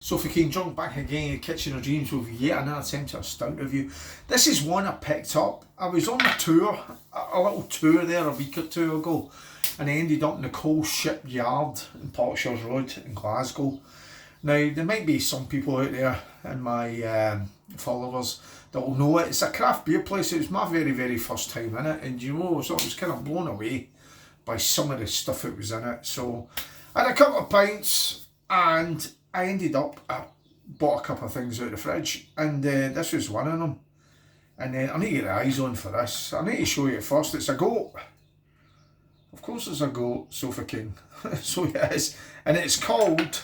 Sophie King drunk back again in the kitchen of dreams with yet another attempt at a stout review. This is one I picked up. I was on a tour, a little tour there a week or two ago, and I ended up in the coal shipyard in Potshires Road in Glasgow. Now, there might be some people out there in my followers that will know it. It's a craft beer place. It was my very, very first time in it, and you know, so I was kind of blown away by some of the stuff that was in it. So I had a couple of pints, and I ended up, I bought a couple of things out of the fridge, and this was one of them. And I need to get the eyes on for this. I need to show you it first. It's a goat. Of course it's a goat, Sophie King. So it is. And it's called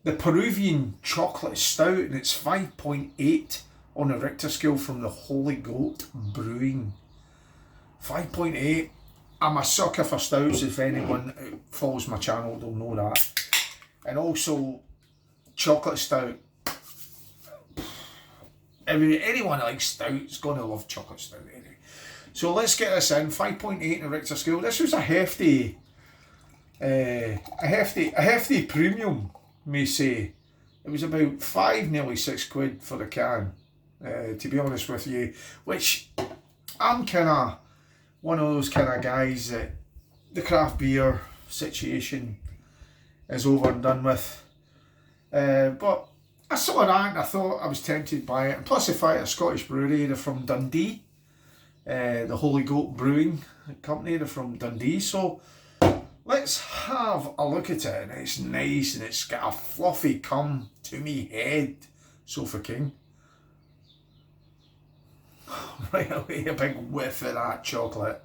the Peruvian Chocolate Stout, and it's 5.8 on the Richter scale from the Holy Goat Brewing. 5.8. I'm a sucker for stouts. If anyone who follows my channel, they'll know that. And also, chocolate stout. I mean, anyone that likes stout is going to love chocolate stout anyway. So let's get this in. 5.8 in the Richter scale. This was a hefty premium, may say. It was about nearly 6 quid for the can, to be honest with you. Which I'm kind of one of those kind of guys that the craft beer situation is over and done with. But I saw that and I thought I was tempted by it. And plus the fact a Scottish brewery, they're from Dundee. The Holy Goat Brewing Company, they're from Dundee. So let's have a look at it. And it's nice and it's got a fluffy come to me head, Sophie King. Right away, a big whiff of that chocolate.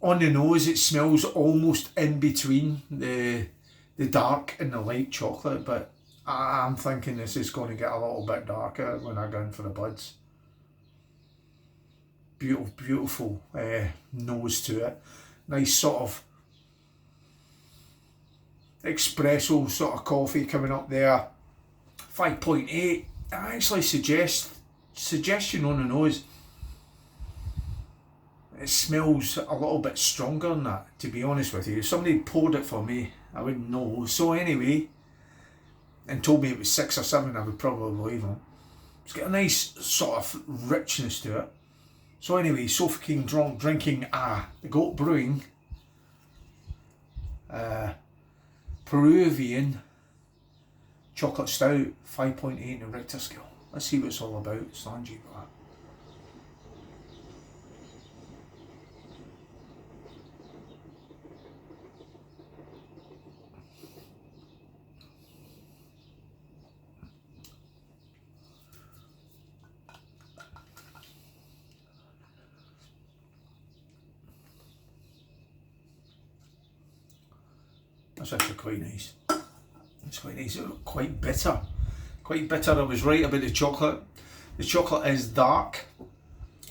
On the nose, it smells almost in between the dark and the light chocolate, but I'm thinking this is going to get a little bit darker when I go in for the buds. Beautiful nose to it. Nice sort of espresso sort of coffee coming up there. 5.8. I actually suggestion on the nose. It smells a little bit stronger than that, to be honest with you. If somebody poured it for me, I wouldn't know. So anyway, and told me it was 6 or 7, I would probably believe them. It's got a nice sort of richness to it. So anyway, Sophie King drinking the Goat Brewing Peruvian Chocolate Stout, 5.8 in the Richter scale. Let's see what it's all about. Sanji got that. That's actually quite nice. It's quite nice. Quite bitter. Quite bitter. I was right about the chocolate. The chocolate is dark.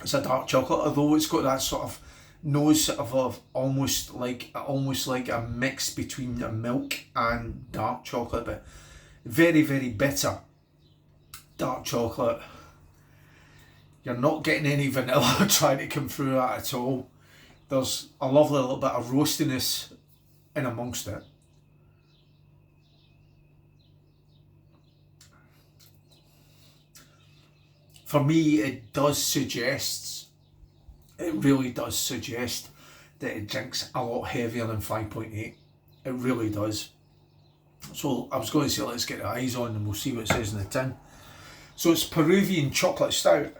It's a dark chocolate, although it's got that sort of nose of almost like a mix between a milk and dark chocolate, but very, very bitter. Dark chocolate. You're not getting any vanilla trying to come through that at all. There's a lovely little bit of roastiness in amongst it. For me, it really does suggest that it drinks a lot heavier than 5.8. It really does. So I was going to say, let's get the eyes on and we'll see what it says in the tin. So it's Peruvian Chocolate Stout.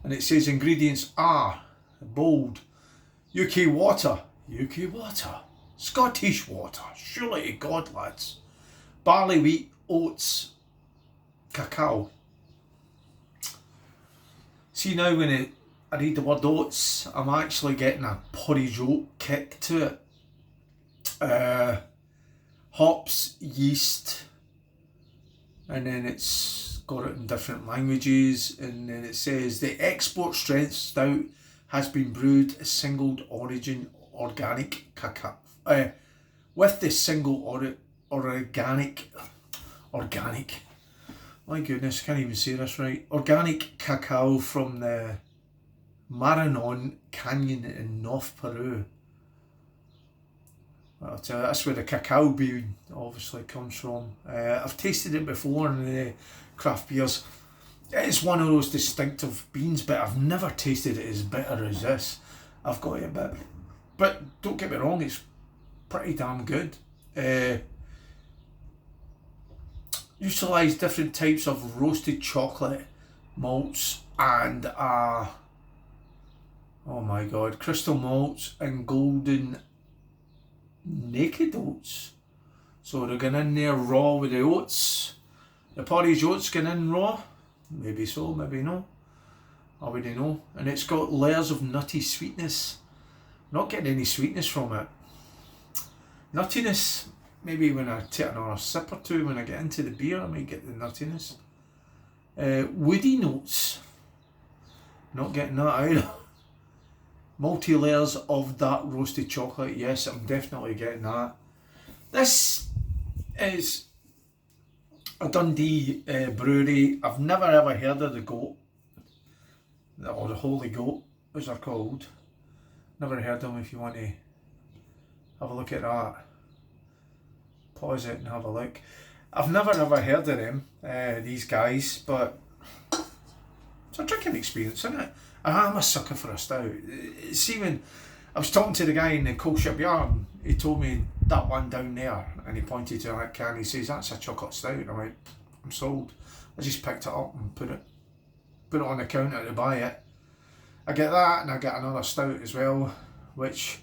And it says ingredients are bold. UK water, Scottish water, surely to God, lads. Barley, wheat, oats, cacao. See, now when I read the word oats, I'm actually getting a porridge oat kick to it. Hops, yeast, and then it's got it in different languages, and then it says the export strength stout has been brewed a single origin organic cacao. With the single organic. My goodness, can't even say this right. Organic cacao from the Maranon Canyon in North Peru. But that's where the cacao bean obviously comes from. I've tasted it before in the craft beers. It's one of those distinctive beans, but I've never tasted it as bitter as this. I've got to admit. But don't get me wrong, it's pretty damn good. Utilise different types of roasted chocolate malts and oh my god, crystal malts and golden naked oats. So they're going in there raw with the oats. The porridge oats going in raw. Maybe so, maybe no. I wouldn't know. And it's got layers of nutty sweetness. Not getting any sweetness from it. Nuttiness, maybe when I take another sip or two, when I get into the beer, I might get the nuttiness. Woody notes. Not getting that either. Multi-layers of dark roasted chocolate. Yes, I'm definitely getting that. This is a Dundee brewery. I've never ever heard of the goat. Or the Holy Goat, as they're called. Never heard of them. If you want to have a look at that. Pause it and have a look. I've never ever heard of them, these guys, but it's a drinking experience, isn't it? I'm a sucker for a stout. See, when I was talking to the guy in the coal ship yard, he told me that one down there, and he pointed to that can. He says that's a chocolate stout. I'm like, I'm sold. I just picked it up and put it on the counter to buy it. I get that, and I get another stout as well, which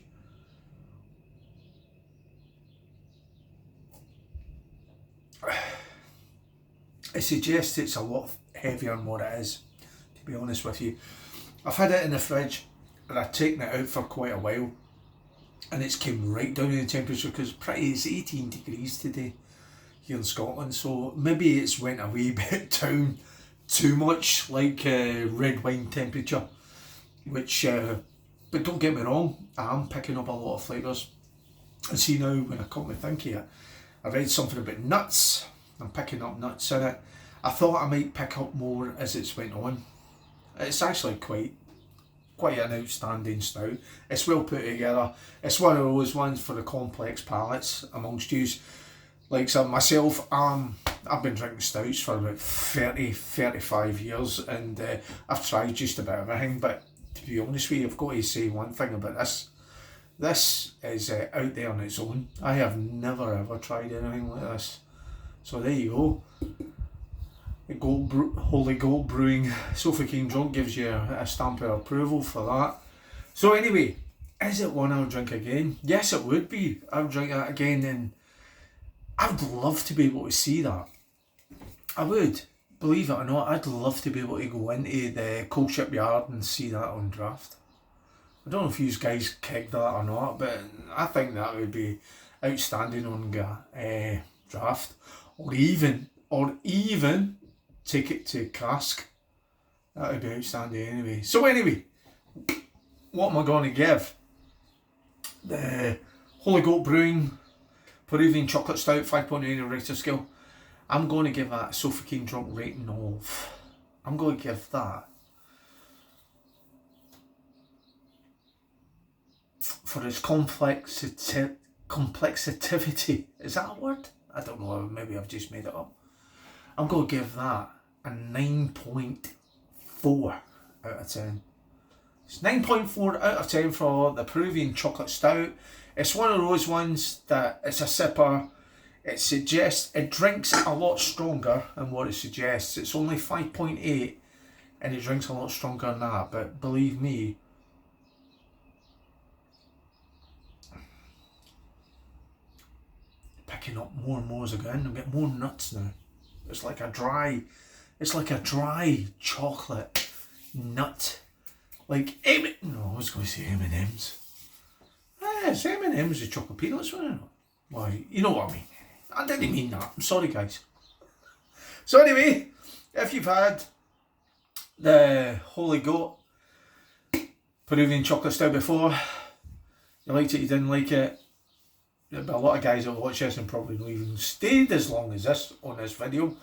it suggests it's a lot heavier than what it is, to be honest with you. I've had it in the fridge and I've taken it out for quite a while, and it's came right down in the temperature because it's 18 degrees today here in Scotland, so maybe it's went a wee bit down too much, like red wine temperature, which but don't get me wrong, I am picking up a lot of flavours. And see now, when I come to think of it, I read something about nuts. I'm picking up nuts in it. I thought I might pick up more as it's went on. It's actually quite an outstanding stout. It's well put together. It's one of those ones for the complex palates amongst yous. Like myself, I've been drinking stouts for about 35 years, and I've tried just about everything, but to be honest with you, I've got to say one thing about this. This is out there on its own. I have never ever tried anything like this. So there you go. The Holy Goat Brewing Sofa King Drunk gives you a stamp of approval for that. So anyway, is it one I would drink again? Yes, it would be. I would drink that again, and I would love to be able to see that. I would. Believe it or not, I'd love to be able to go into the coal ship yard and see that on draft. I don't know if you guys kegged that or not, but I think that would be outstanding on draft. Or even take it to cask. That would be outstanding anyway. So anyway, what am I going to give? The Holy Goat Brewing Peruvian Chocolate Stout 5.8 on a Richter scale. I'm going to give that a Sofa King Drunk rating of... I'm going to give that... for its complexity. Is that a word? I don't know, maybe I've just made it up. I'm going to give that a 9.4 out of 10. It's 9.4 out of 10 for the Peruvian Chocolate Stout. It's one of those ones that it's a sipper. It drinks a lot stronger than what it suggests. It's only 5.8 and it drinks a lot stronger than that. But believe me, picking up more and more as I go in. I'm getting more nuts now. It's like a dry chocolate nut. Like no, I was going to say M&M's. It's M&M's with chocolate peanuts, wasn't it? Why, you know what I mean. I didn't mean that. I'm sorry, guys. So anyway, if you've had the Holy Goat Peruvian Chocolate Stout before, you liked it, you didn't like it, there'll be a lot of guys that will watch this and probably not even stayed as long as this on this video.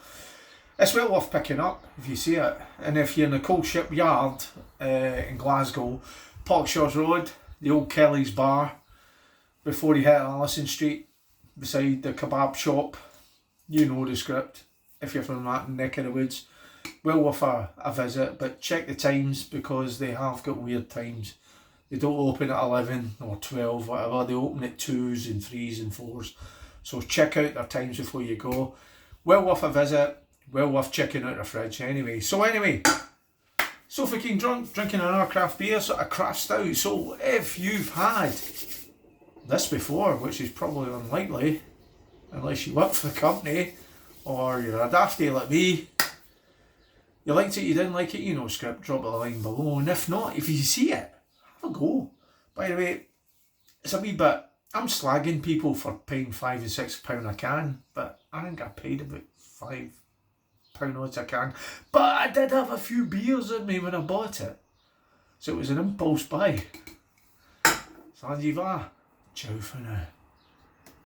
It's well worth picking up if you see it. And if you're in the coal ship yard in Glasgow, Parkshaw's Road, the old Kelly's Bar, before you hit Allison Street, beside the kebab shop. You know the script if you're from that neck of the woods. Well worth a visit, but check the times because they have got weird times. They don't open at 11 or 12, whatever. They open at 2s and 3s and 4s. So check out their times before you go. Well worth a visit. Well worth checking out the fridge anyway. So Sofa King Drunk, drinking another craft beer, sort of craft stout. So if you've had this before, which is probably unlikely, unless you work for the company, or you're a dafty like me, you liked it, you didn't like it, you know script, drop it a line below. And if not, if you see it, have a go. By the way, it's a wee bit, I'm slagging people for paying £5 and £6 a can, but I think I paid about £5 odds a can. But I did have a few beers in me when I bought it, so it was an impulse buy. Sanjiva, ciao for now.